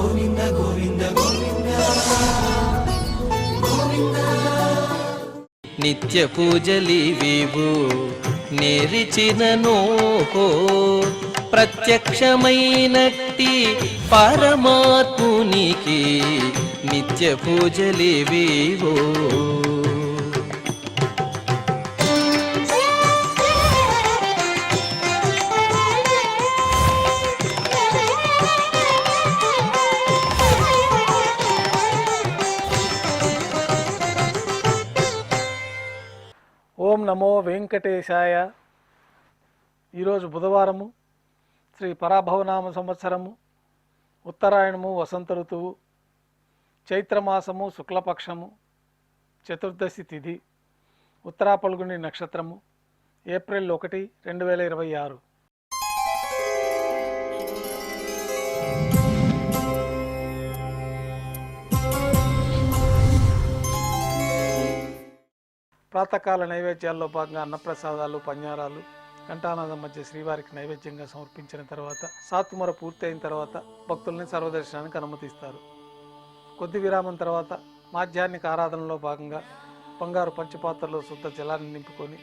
గోవింద గోవింద గోవింద గోవింద. నిత్య పూజలివివు నేరిచిననోహో ప్రత్యక్షమైనట్టి పరమాత్మునికి నిత్య పూజలివివో. ఓం నమో వెంకటేశాయ. ఈరోజు బుధవారము, శ్రీ పరాభవనామ సంవత్సరము, ఉత్తరాయణము, వసంత ఋతువు, చైత్రమాసము, శుక్లపక్షము, చతుర్దశి తిథి, ఉత్తరా పల్గుని నక్షత్రము, ఏప్రిల్ 1, 2026. ప్రాతకాల నైవేద్యాల్లో భాగంగా అన్నప్రసాదాలు, పన్యారాలు, ఘంటానాదం మధ్య శ్రీవారికి నైవేద్యంగా సమర్పించిన తర్వాత సాత్తుమర పూర్తి అయిన తర్వాత భక్తుల్ని సర్వదర్శనానికి అనుమతిస్తారు. కొద్ది విరామం తర్వాత మాధ్యాహ్నిక ఆరాధనలో భాగంగా బంగారు పంచపాత్రలో శుద్ధ జలాన్ని నింపుకొని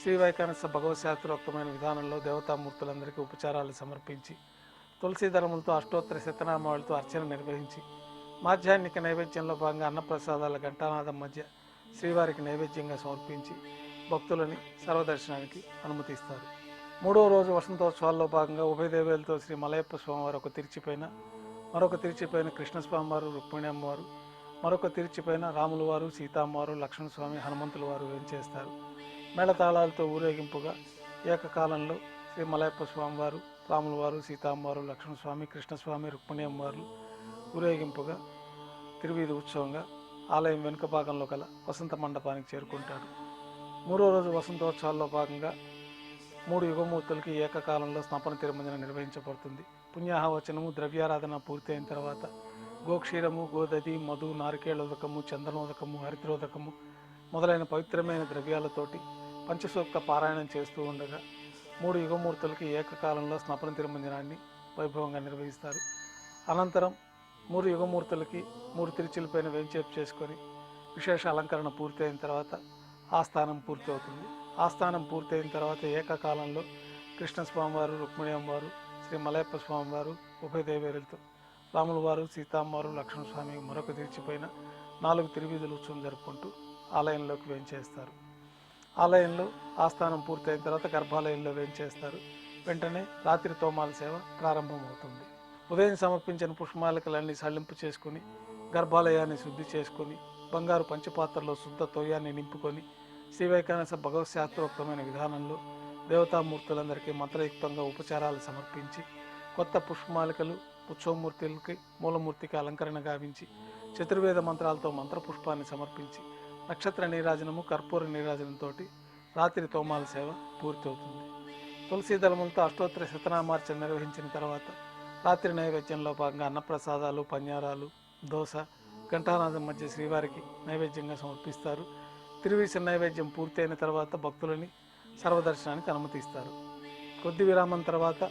శ్రీవైకానస భగవశాస్త్రోక్తమైన విధానంలో దేవతామూర్తులందరికీ ఉపచారాలు సమర్పించి తులసి దళములతో అష్టోత్తర శతనామాలతో అర్చన నిర్వహించి మాధ్యాహ్నిక నైవేద్యంలో భాగంగా అన్నప్రసాదాల ఘంటానాదం మధ్య శ్రీవారికి నైవేద్యంగా సమర్పించి భక్తులని సర్వదర్శనానికి అనుమతిస్తారు. 3వ రోజు వసంతోత్సవాల్లో భాగంగా ఉభయ దేవేలతో శ్రీ మలయప్ప స్వామివారు ఒక తిరిచిపైన, మరొక తిరిచిపైన కృష్ణస్వామివారు, రుక్మిణి అమ్మవారు, మరొక తిరిచిపైన రాముల వారు, సీతామ్మవారు, లక్ష్మణస్వామి, హనుమంతుల వారు వేంచేస్తారు. మేళతాళాలతో ఊరేగింపుగా ఏకకాలంలో శ్రీ మలయప్ప స్వామివారు, రాముల వారు, సీతామ్మవారు, లక్ష్మణస్వామి, కృష్ణస్వామి, రుక్మిణి అమ్మవారు ఊరేగింపుగా తిరువీధి ఉత్సవంగా ఆలయం వెనుక భాగంలో గల వసంత మండపానికి చేరుకుంటాడు. 3వ రోజు వసంతోత్సవాల్లో భాగంగా 3 యుగమూర్తులకి ఏకకాలంలో స్నపన తిరుమంజన నిర్వహించబడుతుంది. పుణ్యాహవచనము, ద్రవ్యారాధన పూర్తి అయిన తర్వాత గోక్షీరము, గోదది, మధు, నారికేళోదకము, చందనోదకము, హరిద్రోదకము మొదలైన పవిత్రమైన ద్రవ్యాలతోటి పంచసూక్త పారాయణం చేస్తూ ఉండగా 3 యుగమూర్తులకి ఏకకాలంలో స్నపన తిరుమంజనాన్ని వైభవంగా నిర్వహిస్తారు. అనంతరం 3 యుగమూర్తులకి 3 తిరుచులపైన వేంచేపు చేసుకొని విశేష అలంకరణ పూర్తి అయిన తర్వాత ఆస్థానం పూర్తి అవుతుంది. ఆస్థానం పూర్తి అయిన తర్వాత ఏకకాలంలో కృష్ణస్వామివారు, రుక్మిణి అమ్మవారు, శ్రీ మలయప్ప స్వామివారు, ఉభయ దేవేరులతో రాముల వారు, సీతామ్మవారు, లక్ష్మణస్వామి మరొక తిరిచిపైన 4 తిరువీధుల ఉత్సవం జరుపుకుంటూ ఆలయంలోకి వేంచేస్తారు. ఆలయంలో ఆస్థానం పూర్తి అయిన తర్వాత గర్భాలయంలో వేంచేస్తారు. వెంటనే రాత్రి తోమాల సేవ ప్రారంభమవుతుంది. ఉదయం సమర్పించిన పుష్పమాలికలన్నీ సళ్ళింపు చేసుకుని గర్భాలయాన్ని శుద్ధి చేసుకొని బంగారు పంచపాత్రలో శుద్ధ తోయాన్ని నింపుకొని శ్రీవైకానస భగవశాస్త్రోక్తమైన విధానంలో దేవతామూర్తులందరికీ మంత్రయుక్తంగా ఉపచారాలు సమర్పించి కొత్త పుష్పమాలికలు ఉత్సవమూర్తులకి మూలమూర్తికి అలంకరణ గావించి చతుర్వేద మంత్రాలతో మంత్రపుష్పాన్ని సమర్పించి నక్షత్ర నీరాజనము, కర్పూర నీరాజనంతో రాత్రి తోమాల సేవ పూర్తి అవుతుంది. తులసి దళములతో అష్టోత్తర శతనామార్చన నిర్వహించిన తర్వాత రాత్రి నైవేద్యంలో భాగంగా అన్నప్రసాదాలు, పన్యారాలు, దోశ, ఘంటానాదం మధ్య శ్రీవారికి నైవేద్యంగా సమర్పిస్తారు. తిరువీస నైవేద్యం పూర్తయిన తర్వాత భక్తులని సర్వదర్శనానికి అనుమతిస్తారు. కొద్ది విరామం తర్వాత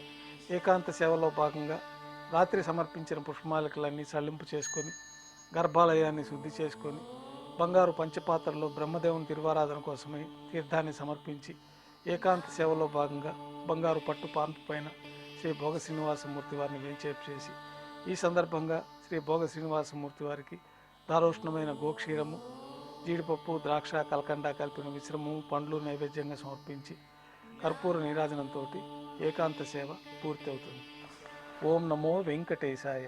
ఏకాంత సేవలో భాగంగా రాత్రి సమర్పించిన పుష్పమాలికలన్నీ సళ్ళింపు చేసుకొని గర్భాలయాన్ని శుద్ధి చేసుకొని బంగారు పంచపాత్రలో బ్రహ్మదేవుని తిరువారాధన కోసమై తీర్థాన్ని సమర్పించి ఏకాంత సేవలో భాగంగా బంగారు పట్టు పాన్పు పైన శ్రీ భోగ శ్రీనివాసమూర్తి వారిని వేంచేపు చేసి ఈ సందర్భంగా శ్రీ భోగ శ్రీనివాసమూర్తి వారికి దారోష్ణమైన గోక్షీరము, జీడిపప్పు, ద్రాక్ష, కలకండ కలిపిన మిశ్రమము, పండ్లు నైవేద్యంగా సమర్పించి కర్పూర నీరాజనంతో ఏకాంత సేవ పూర్తి అవుతుంది. ఓం నమో వెంకటేశాయ.